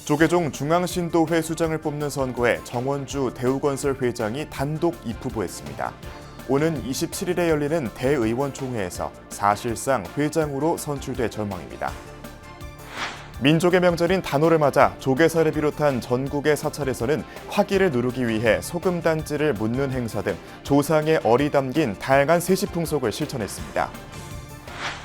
조계종 중앙신도회 수장을 뽑는 선거에 정원주 대우건설 회장이 단독 입후보했습니다. 오는 27일에 열리는 대의원총회에서 사실상 회장으로 선출될 전망입니다. 민족의 명절인 단오를 맞아 조계사를 비롯한 전국의 사찰에서는 화기를 누르기 위해 소금단지를 묻는 행사 등 조상의 얼이 담긴 다양한 세시풍속을 실천했습니다.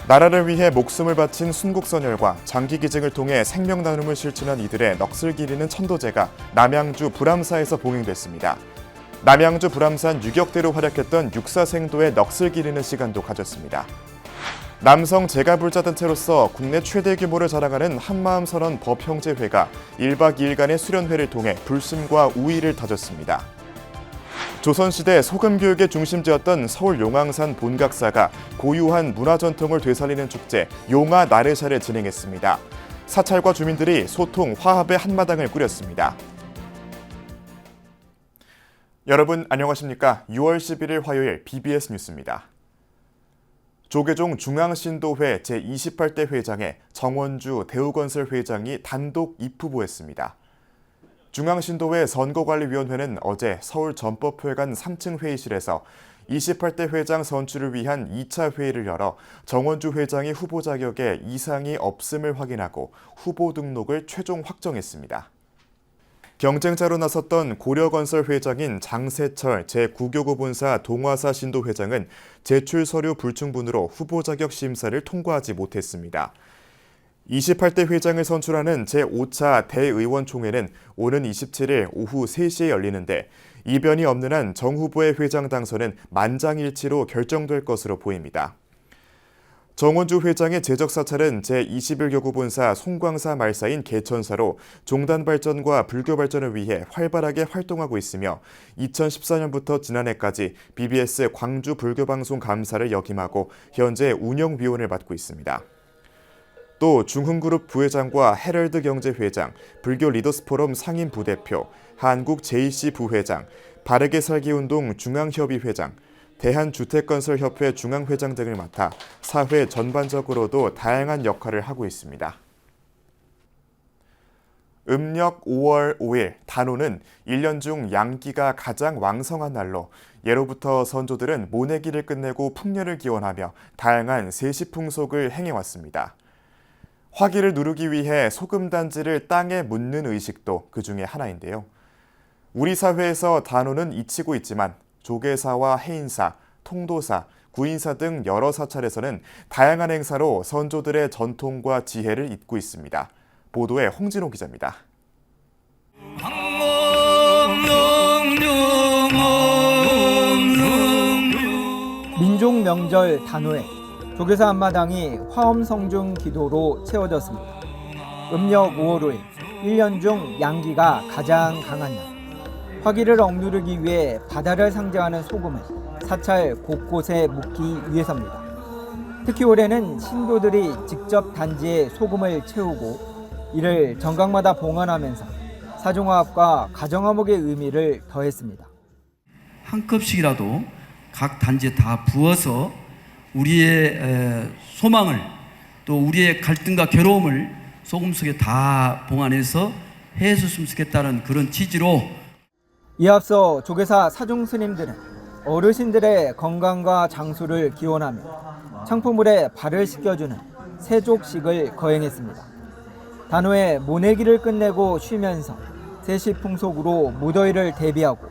나라를 위해 목숨을 바친 순국선열과 장기기증을 통해 생명 나눔을 실천한 이들의 넋을 기리는 천도제가 남양주 불암사에서 봉행됐습니다. 남양주 불암산 유격대로 활약했던 육사생도의 넋을 기리는 시간도 가졌습니다. 남성 제가불자단체로서 국내 최대 규모를 자랑하는 한마음선언 법형제회가 1박 2일간의 수련회를 통해 불신과 우의를 다졌습니다. 조선시대 소금교육의 중심지였던 서울 용왕산 본각사가 고유한 문화전통을 되살리는 축제 용화 나르샤를 진행했습니다. 사찰과 주민들이 소통, 화합의 한마당을 꾸렸습니다. 여러분 안녕하십니까? 6월 11일 화요일 BBS 뉴스입니다. 조계종 중앙신도회 제28대 회장에 정원주 대우건설 회장이 단독 입후보했습니다. 중앙신도회 선거관리위원회는 어제 서울 전법회관 3층 회의실에서 28대 회장 선출을 위한 2차 회의를 열어 정원주 회장이 후보 자격에 이상이 없음을 확인하고 후보 등록을 최종 확정했습니다. 경쟁자로 나섰던 고려건설 회장인 장세철 제9교구 본사 동화사 신도 회장은 제출 서류 불충분으로 후보 자격 심사를 통과하지 못했습니다. 28대 회장을 선출하는 제5차 대의원총회는 오는 27일 오후 3시에 열리는데 이변이 없는 한 정 후보의 회장 당선은 만장일치로 결정될 것으로 보입니다. 정원주 회장의 제적 사찰은 제21교구 본사 송광사 말사인 개천사로 종단 발전과 불교 발전을 위해 활발하게 활동하고 있으며 2014년부터 지난해까지 BBS 광주 불교방송 감사를 역임하고 현재 운영위원을 맡고 있습니다. 또 중흥그룹 부회장과 헤럴드 경제회장, 불교 리더스 포럼 상임 부대표, 한국 JC 부회장, 바르게 살기 운동 중앙협의 회장, 대한주택건설협회 중앙회장 등을 맡아 사회 전반적으로도 다양한 역할을 하고 있습니다. 음력 5월 5일 단오는 1년 중 양기가 가장 왕성한 날로 예로부터 선조들은 모내기를 끝내고 풍년을 기원하며 다양한 세시풍속을 행해왔습니다. 화기를 누르기 위해 소금단지를 땅에 묻는 의식도 그 중에 하나인데요. 우리 사회에서 단오는 잊히고 있지만 조계사와 해인사, 통도사, 구인사 등 여러 사찰에서는 다양한 행사로 선조들의 전통과 지혜를 잇고 있습니다. 보도에 홍진호 기자입니다. 민족 명절 단오에 조계사 앞마당이 화엄성중 기도로 채워졌습니다. 음력 5월 5일, 1년 중 양기가 가장 강한 날. 화기를 억누르기 위해 바다를 상징하는 소금을 사찰 곳곳에 묻기 위해서입니다. 특히 올해는 신도들이 직접 단지에 소금을 채우고 이를 정각마다 봉헌하면서 사종화합과 가정화목의 의미를 더했습니다. 한 컵씩이라도 각 단지에 다 부어서 우리의 소망을 또 우리의 갈등과 괴로움을 소금 속에 다 봉안해서 해줬으면 좋겠다는 그런 취지로 이에 앞서 조계사 사중 스님들은 어르신들의 건강과 장수를 기원하며 창포물에 발을 씻겨주는 세족식을 거행했습니다. 단오에 모내기를 끝내고 쉬면서 세시풍속으로 무더위를 대비하고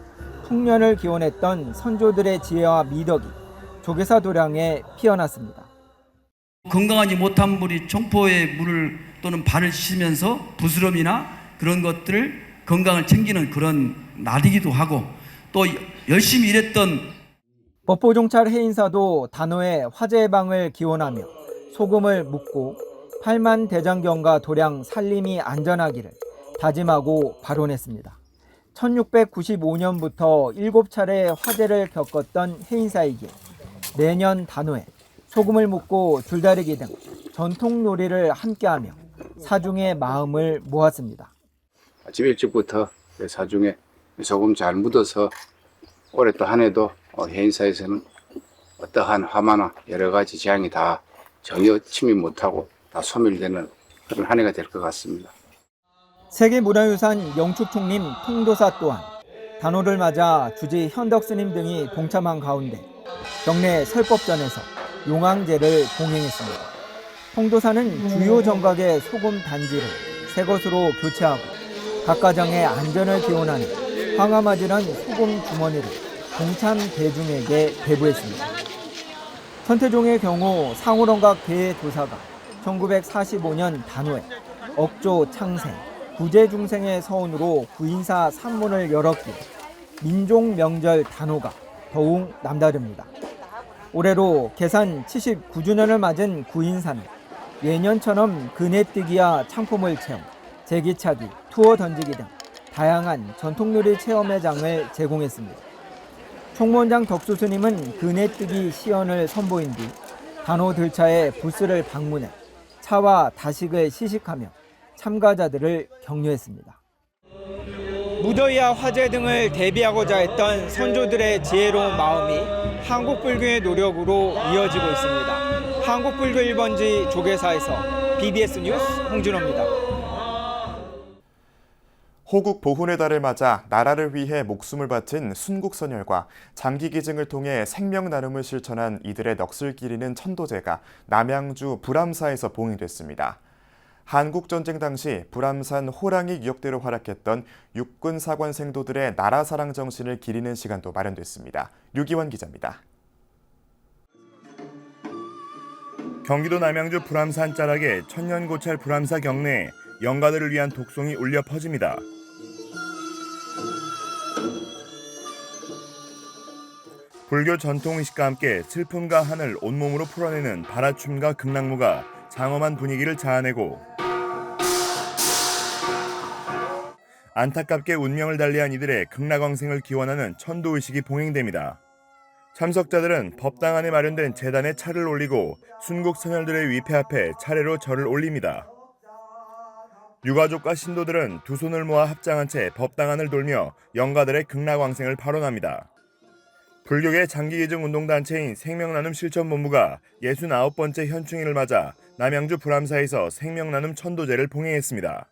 풍년을 기원했던 선조들의 지혜와 미덕이 조계사 도량에 피어났습니다. 건강하지 못한 분이 청포에 물을 또는 발을 씻으면서 부스럼이나 그런 것들을 건강을 챙기는 그런 날이기도 하고 또 열심히 일했던 법보종찰 해인사도 단오에 화재 예방을 기원하며 소금을 묻고 팔만대장경과 도량 살림이 안전하기를 다짐하고 발언했습니다. 1695년부터 7차례 화재를 겪었던 해인사이기에 내년 단오에 소금을 묻고 줄다리기 등 전통 놀이를 함께하며 사중의 마음을 모았습니다. 아침 일찍부터 사중에 소금 잘 묻어서 올해 또 한 해도 해인사에서는 어떠한 화마나 여러 가지 재앙이 다 전혀 침입 못하고 다 소멸되는 그런 한 해가 될 것 같습니다. 세계문화유산 영축총림 통도사 또한 단오를 맞아 주지 현덕 스님 등이 동참한 가운데 경내 설법전에서 용왕제를 봉행했습니다. 통도사는 주요 정각의 소금 단지를 새 것으로 교체하고 각 가정의 안전을 기원하는 황화맞이란 소금 주머니를 동참 대중에게 배부했습니다. 천태종의 경우 상호ron각 대도사가 1945년 단오에 억조 창생, 구제중생의 서원으로 구인사 산문을 열었기에 민족명절 단오가 더욱 남다릅니다. 올해로 개산 79주년을 맞은 구인사는 예년처럼 그네뛰기와 창포물 체험, 제기차기, 투어 던지기 등 다양한 전통놀이 체험회 장을 제공했습니다. 총무원장 덕수 스님은 그네뛰기 시연을 선보인 뒤 단오 들차의 부스를 방문해 차와 다식을 시식하며 참가자들을 격려했습니다. 무더위와 화재 등을 대비하고자 했던 선조들의 지혜로운 마음이 한국불교의 노력으로 이어지고 있습니다. 한국불교 1번지 조계사에서 BBS 뉴스 홍준호입니다. 호국 보훈의 달을 맞아 나라를 위해 목숨을 바친 순국선열과 장기기증을 통해 생명 나눔을 실천한 이들의 넋을 기리는 천도제가 남양주 불암사에서 봉인됐습니다. 한국전쟁 당시 불암산 호랑이 유역대로 활약했던 육군 사관 생도들의 나라 사랑 정신을 기리는 시간도 마련됐습니다. 류기원 기자입니다. 경기도 남양주 불암산 자락의 천년고찰 불암사 경내에 영가들을 위한 독송이 울려 퍼집니다. 불교 전통의식과 함께 슬픔과 한을 온몸으로 풀어내는 바라춤과 극락무가 장엄한 분위기를 자아내고 안타깝게 운명을 달리한 이들의 극락왕생을 기원하는 천도의식이 봉행됩니다. 참석자들은 법당 안에 마련된 제단에 차를 올리고 순국선열들의 위패 앞에 차례로 절을 올립니다. 유가족과 신도들은 두 손을 모아 합장한 채 법당 안을 돌며 영가들의 극락왕생을 발언합니다. 불교계 장기기증 운동단체인 생명나눔 실천본부가 69번째 현충일을 맞아 남양주 불암사에서 생명나눔 천도제를 봉행했습니다.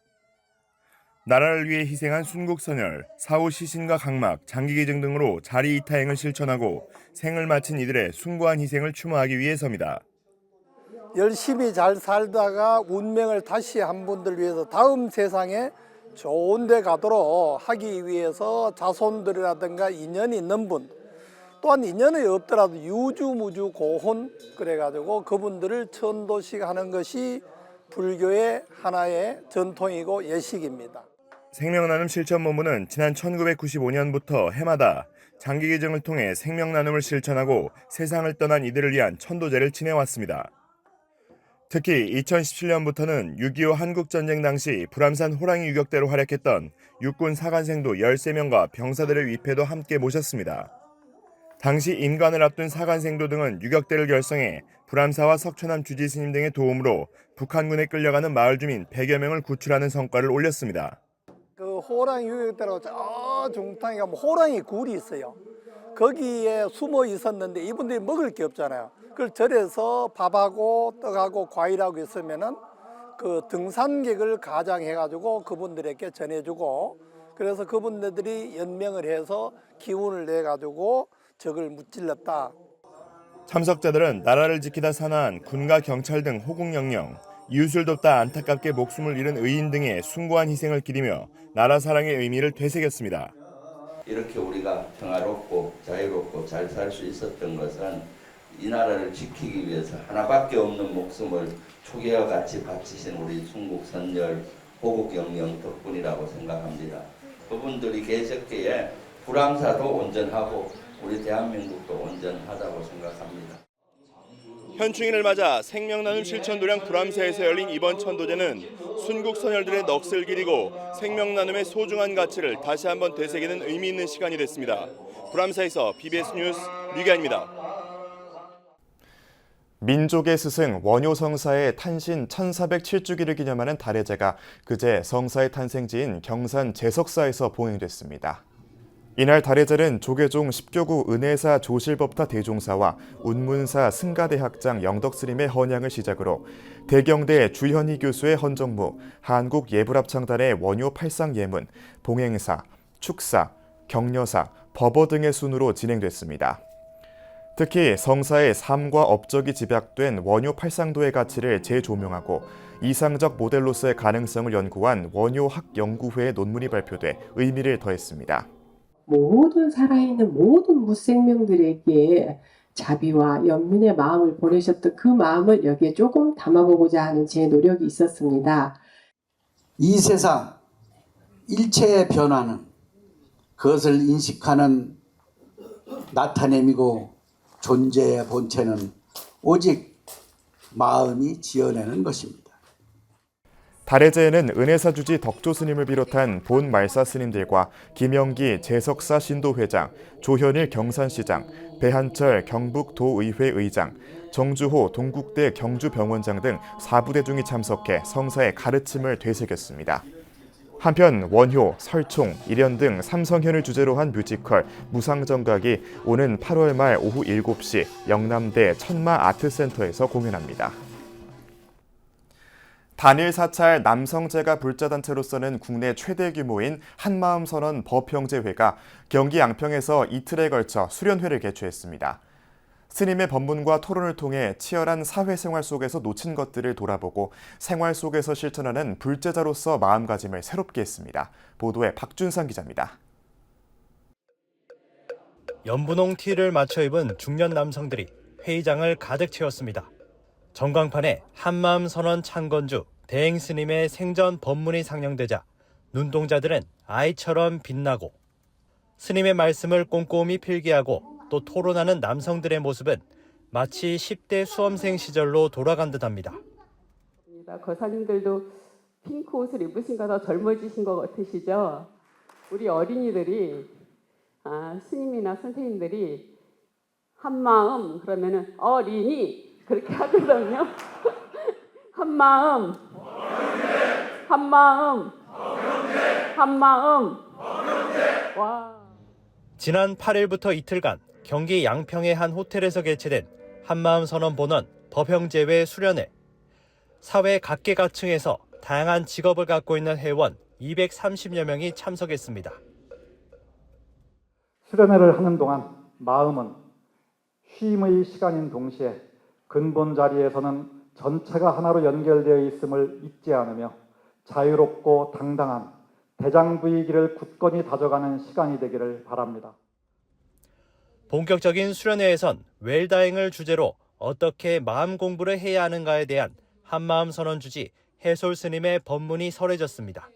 나라를 위해 희생한 순국선열, 사후 시신과 각막, 장기기증 등으로 자리이타행을 실천하고 생을 마친 이들의 숭고한 희생을 추모하기 위해서입니다. 열심히 잘 살다가 운명을 다시 한 분들 위해서 다음 세상에 좋은 데 가도록 하기 위해서 자손들이라든가 인연이 있는 분, 또한 인연이 없더라도 유주무주 고혼 그래가지고 그분들을 천도식 하는 것이 불교의 하나의 전통이고 예식입니다. 생명나눔 실천본부는 지난 1995년부터 해마다 장기기증을 통해 생명나눔을 실천하고 세상을 떠난 이들을 위한 천도제를 지내왔습니다. 특히 2017년부터는 6.25 한국전쟁 당시 불암산 호랑이 유격대로 활약했던 육군 사관생도 13명과 병사들의 위패도 함께 모셨습니다. 당시 임관을 앞둔 사관생도 등은 유격대를 결성해 불암사와 석촌암 주지스님 등의 도움으로 북한군에 끌려가는 마을 주민 100여 명을 구출하는 성과를 올렸습니다. 그 호랑이 유격대로 저 중탕에 가면 호랑이 굴이 있어요. 거기에 숨어 있었는데 이분들이 먹을 게 없잖아요. 그걸 절에서 밥하고 떡하고 과일하고 있으면은 그 등산객을 가장해가지고 그분들에게 전해주고 그래서 그분들이 연명을 해서 기운을 내가지고 적을 무찔렀다. 참석자들은 나라를 지키다 산화한 군과 경찰 등 호국 영령, 이웃을 돕다 안타깝게 목숨을 잃은 의인 등의 숭고한 희생을 기리며 나라 사랑의 의미를 되새겼습니다. 이렇게 우리가 평화롭고 자유롭고 잘 살 수 있었던 것은 이 나라를 지키기 위해서 하나밖에 없는 목숨을 초기와 같이 바치신 우리 순국선열 호국 영령 덕분이라고 생각합니다. 그분들이 계셨기에 불암사도 온전하고 우리 대한민국도 온전하다고 생각합니다. 현충일을 맞아 생명나눔 실천도량 불암사에서 열린 이번 천도제는 순국선열들의 넋을 기리고 생명나눔의 소중한 가치를 다시 한번 되새기는 의미 있는 시간이 됐습니다. 불암사에서 BBS 뉴스 류기환입니다. 민족의 스승 원효 성사의 탄신 1407주기를 기념하는 달해제가 그제 성사의 탄생지인 경산 제석사에서 봉행됐습니다. 이날 달해제는 조계종 10교구 은혜사 조실법타 대종사와 운문사 승가대학장 영덕스님의 헌양을 시작으로 대경대 주현희 교수의 헌정무, 한국예불합창단의 원효 팔상예문, 봉행사, 축사, 격려사, 법어 등의 순으로 진행됐습니다. 특히 성사의 삶과 업적이 집약된 원효 팔상도의 가치를 재조명하고 이상적 모델로서의 가능성을 연구한 원효학연구회의 논문이 발표돼 의미를 더했습니다. 모든 살아있는 모든 무생명들에게 자비와 연민의 마음을 보내셨던 그 마음을 여기에 조금 담아보고자 하는 제 노력이 있었습니다. 이 세상 일체의 변화는 그것을 인식하는 나타냄이고 존재의 본체는 오직 마음이 지어내는 것입니다. 달해제에는 은혜사 주지 덕조 스님을 비롯한 본 말사 스님들과 김영기 재석사 신도회장, 조현일 경산시장, 배한철 경북도의회 의장, 정주호 동국대 경주병원장 등 4부대중이 참석해 성사의 가르침을 되새겼습니다. 한편 원효, 설총, 일연 등 삼성현을 주제로 한 뮤지컬 무상정각이 오는 8월 말 오후 7시 영남대 천마 아트센터에서 공연합니다. 단일 사찰 남성제가 불자단체로서는 국내 최대 규모인 한마음선언 법형제회가 경기 양평에서 이틀에 걸쳐 수련회를 개최했습니다. 스님의 법문과 토론을 통해 치열한 사회생활 속에서 놓친 것들을 돌아보고 생활 속에서 실천하는 불제자로서 마음가짐을 새롭게 했습니다. 보도에 박준상 기자입니다. 연분홍 티를 맞춰 입은 중년 남성들이 회의장을 가득 채웠습니다. 전광판에 한마음 선언 창건주 대행 스님의 생전 법문이 상영되자 눈동자들은 아이처럼 빛나고 스님의 말씀을 꼼꼼히 필기하고 또 토론하는 남성들의 모습은 마치 10대 수험생 시절로 돌아간 듯합니다. 거사님들도 핑크 옷을 입으신가 더 젊어지신 것 같으시죠? 우리 어린이들이 스님이나 선생님들이 한마음 그러면은 어린이 그렇게 하거든요. 한마음, 한마음, 한마음. 와. 지난 8일부터 이틀간 경기 양평의 한 호텔에서 개최된 한마음 선언 본원 법형제회 수련회. 사회 각계각층에서 다양한 직업을 갖고 있는 회원 230여 명이 참석했습니다. 수련회를 하는 동안 마음은 쉼의 시간인 동시에 근본 자리에서는 전체가 하나로 연결되어 있음을 잊지 않으며 자유롭고 당당한 대장부의 굳건히 다져가는 시간이 되기를 바랍니다. 본격적인 수련회에선 웰다잉을 주제로 어떻게 마음 공부를 해야 하는가에 대한 한마음 선언 주지 해솔 스님의 법문이 설해졌습니다.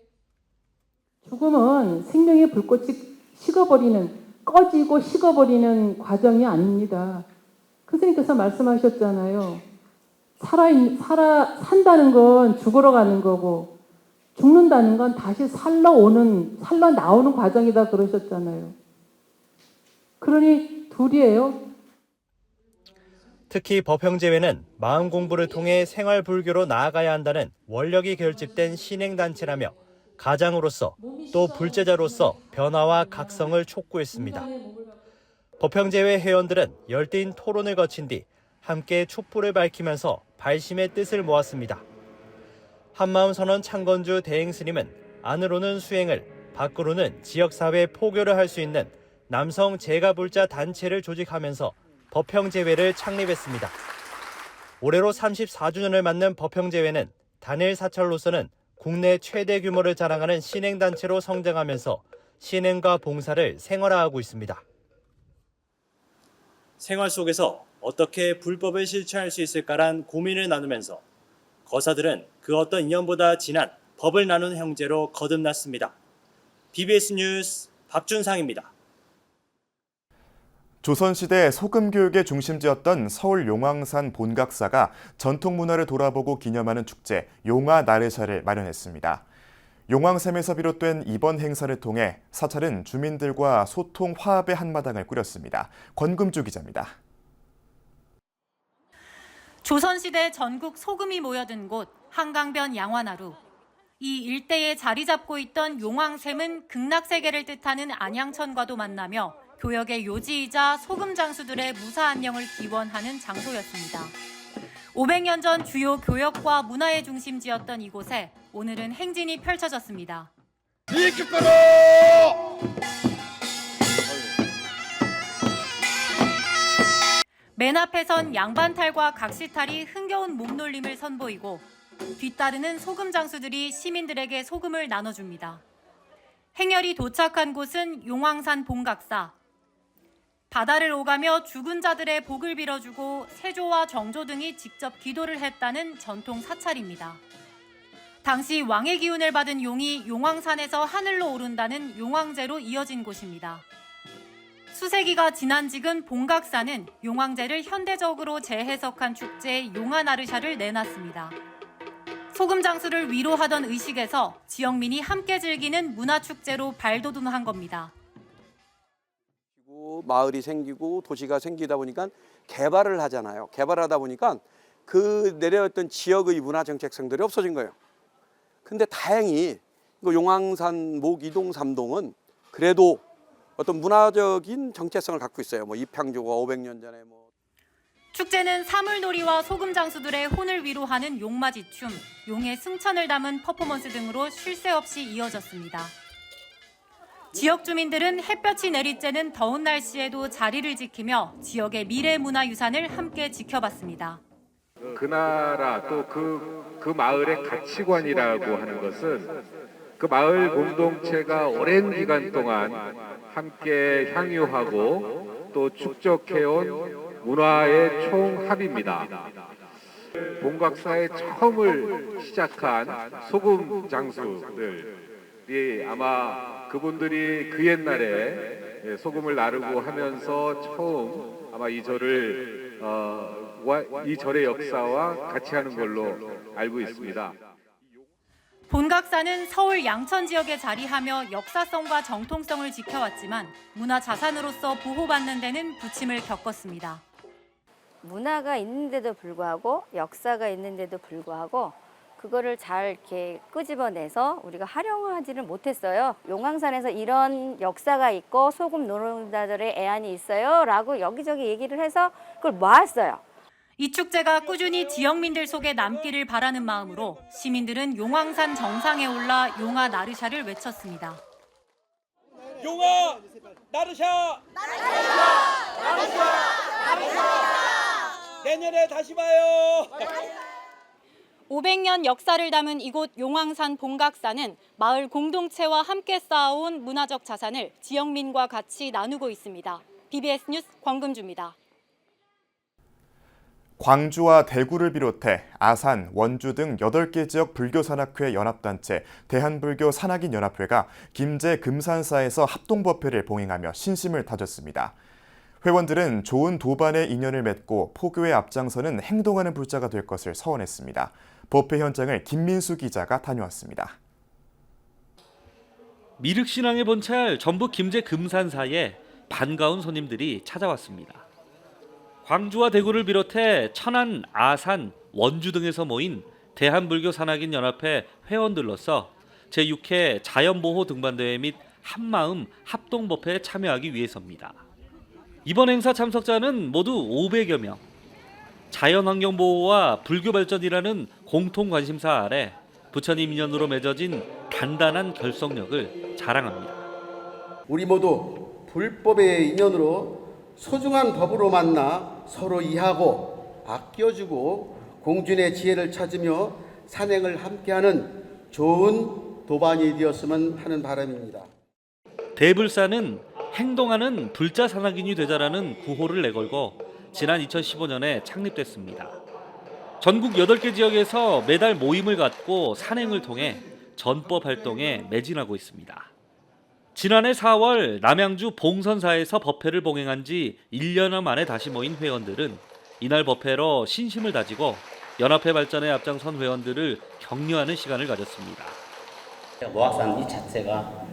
죽음은 생명의 불꽃이 꺼지고 식어버리는 과정이 아닙니다. 선생님께서 말씀하셨잖아요. 산다는 건 죽으러 가는 거고 죽는다는 건 다시 살러 나오는 과정이다 그러셨잖아요. 그러니 둘이에요. 특히 법형제회는 마음 공부를 통해 생활 불교로 나아가야 한다는 원력이 결집된 신행단체라며 가장으로서 또 불제자로서 변화와 각성을 촉구했습니다. 법형제회 회원들은 열띤 토론을 거친 뒤 함께 촛불을 밝히면서 발심의 뜻을 모았습니다. 한마음 선언 창건주 대행 스님은 안으로는 수행을, 밖으로는 지역사회 포교를 할 수 있는 남성 제가불자 단체를 조직하면서 법형제회를 창립했습니다. 올해로 34주년을 맞는 법형제회는 단일 사찰로서는 국내 최대 규모를 자랑하는 신행단체로 성장하면서 신행과 봉사를 생활화하고 있습니다. 생활 속에서 어떻게 불법을 실천할 수 있을까란 고민을 나누면서 거사들은 그 어떤 인연보다 진한 법을 나누는 형제로 거듭났습니다. BBS 뉴스 박준상입니다. 조선시대 소금교육의 중심지였던 서울 용왕산 본각사가 전통문화를 돌아보고 기념하는 축제 용화 나르샤를 마련했습니다. 용왕샘에서 비롯된 이번 행사를 통해 사찰은 주민들과 소통 화합의 한마당을 꾸렸습니다. 권금주 기자입니다. 조선시대 전국 소금이 모여든 곳 한강변 양화나루. 이 일대에 자리 잡고 있던 용왕샘은 극락세계를 뜻하는 안양천과도 만나며 교역의 요지이자 소금장수들의 무사 안녕을 기원하는 장소였습니다. 500년 전 주요 교역과 문화의 중심지였던 이곳에 오늘은 행진이 펼쳐졌습니다. 맨 앞에선 양반탈과 각시탈이 흥겨운 몸놀림을 선보이고 뒤따르는 소금장수들이 시민들에게 소금을 나눠줍니다. 행렬이 도착한 곳은 용왕산 봉각사. 바다를 오가며 죽은 자들의 복을 빌어주고 세조와 정조 등이 직접 기도를 했다는 전통 사찰입니다. 당시 왕의 기운을 받은 용이 용왕산에서 하늘로 오른다는 용왕제로 이어진 곳입니다. 수세기가 지난 지금 봉각사는 용왕제를 현대적으로 재해석한 축제 용화나르샤를 내놨습니다. 소금장수를 위로하던 의식에서 지역민이 함께 즐기는 문화축제로 발돋움한 겁니다. 마을이 생기고 도시가 생기다 보니까 개발을 하잖아요. 개발하다 보니까 그 내려왔던 지역의 문화 정체성들이 없어진 거예요. 근데 다행히 용왕산 목이동 3동은 그래도 어떤 문화적인 정체성을 갖고 있어요. 뭐 입향조가 500년 전에 축제는 사물놀이와 소금장수들의 혼을 위로하는 용마지춤, 용의 승천을 담은 퍼포먼스 등으로 쉴 새 없이 이어졌습니다. 지역 주민들은 햇볕이 내리쬐는 더운 날씨에도 자리를 지키며 지역의 미래 문화유산을 함께 지켜봤습니다. 그 나라 또 그 마을의 가치관이라고 하는 것은 그 마을 공동체가 오랜 기간 동안 함께 향유하고 또 축적해온 문화의 총합입니다. 봉각사의 처음을 시작한 소금 장수들이 아마 그분들이 그 옛날에 소금을 나르고 하면서 처음 아마 이 절을 이 절의 역사와 같이 하는 걸로 알고 있습니다. 본각사는 서울 양천 지역에 자리하며 역사성과 정통성을 지켜왔지만 문화자산으로서 보호받는 데는 부침을 겪었습니다. 문화가 있는데도 불구하고 역사가 있는데도 불구하고 그거를 잘 이렇게 끄집어내서 우리가 활용하지를 못했어요. 용왕산에서 이런 역사가 있고 소금 노동자들의 애안이 있어요 라고 여기저기 얘기를 해서 그걸 모았어요. 이 축제가 꾸준히 지역민들 속에 남기를 바라는 마음으로 시민들은 용왕산 정상에 올라 용화 나르샤를 외쳤습니다. 용화 나르샤! 나르샤! 나르샤! 나르샤! 내년에 다시 봐요. 500년 역사를 담은 이곳 용왕산 봉각사는 마을 공동체와 함께 쌓아온 문화적 자산을 지역민과 같이 나누고 있습니다. BBS 뉴스 권금주입니다. 광주와 대구를 비롯해 아산, 원주 등 8개 지역 불교산악회 연합단체 대한불교 산악인연합회가 김제 금산사에서 합동법회를 봉행하며 신심을 다졌습니다. 회원들은 좋은 도반의 인연을 맺고 포교에 앞장서는 행동하는 불자가 될 것을 서원했습니다. 법회 현장을 김민수 기자가 다녀왔습니다. 미륵신앙의 본찰 전북 김제 금산사에 반가운 손님들이 찾아왔습니다. 광주와 대구를 비롯해 천안, 아산, 원주 등에서 모인 대한불교 산악인연합회 회원들로서 제6회 자연보호 등반대회 및 한마음 합동법회에 참여하기 위해서입니다. 이번 행사 참석자는 모두 500여 명. 자연환경보호와 불교 발전이라는 공통 관심사 아래 부처님 인연으로 맺어진 단단한 결속력을 자랑합니다. 우리 모두 불법의 인연으로 소중한 법으로 만나 서로 이해하고 아껴주고 공준의 지혜를 찾으며 산행을 함께하는 좋은 도반이 되었으면 하는 바람입니다. 대불사는 행동하는 불자 산악인이 되자라는 구호를 내걸고 지난 2015년에 창립됐습니다. 전국 8개 지역에서 매달 모임을 갖고 산행을 통해 전법 활동에 매진하고 있습니다. 지난해 4월 남양주 봉선사에서 법회를 봉행한 지 1년여 만에 다시 모인 회원들은 이날 법회로 신심을 다지고 연합회 발전에 앞장선 회원들을 격려하는 시간을 가졌습니다. 모악산 이 자체가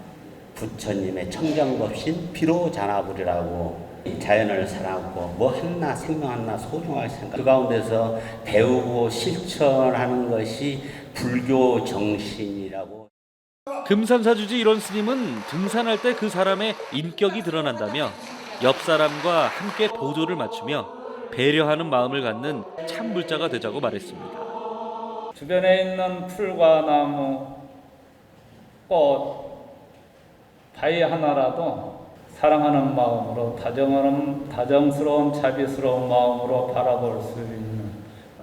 부처님의 청정법신 피로잔화불이라고 자연을 사랑하고 뭐 하나 생명 하나 소중하게 생각 그 가운데서 배우고 실천하는 것이 불교 정신이라고. 금산사주지 일원 스님은 등산할 때 그 사람의 인격이 드러난다며 옆 사람과 함께 보조를 맞추며 배려하는 마음을 갖는 참불자가 되자고 말했습니다. 주변에 있는 풀과 나무, 꽃, 바위 하나라도 사랑하는 마음으로 다정스러운 자비스러운 마음으로 바라볼 수 있는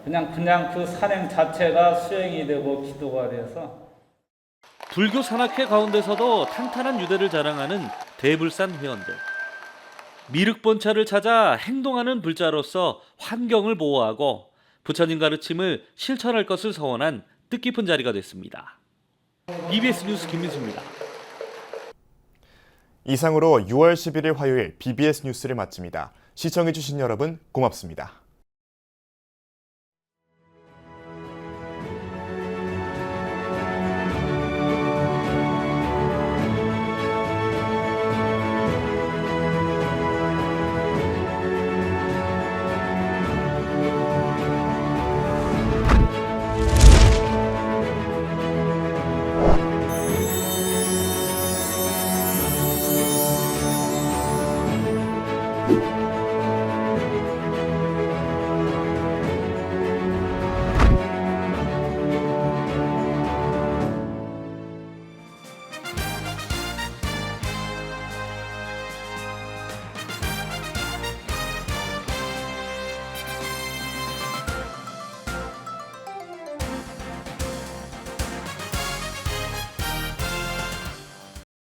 그냥 그 산행 자체가 수행이 되고 기도가 돼서 불교 산악회 가운데서도 탄탄한 유대를 자랑하는 대불산 회원들. 미륵본차를 찾아 행동하는 불자로서 환경을 보호하고 부처님 가르침을 실천할 것을 서원한 뜻깊은 자리가 됐습니다. BBS 뉴스 김민수입니다. 이상으로 6월 11일 화요일 BBS 뉴스를 마칩니다. 시청해주신 여러분 고맙습니다.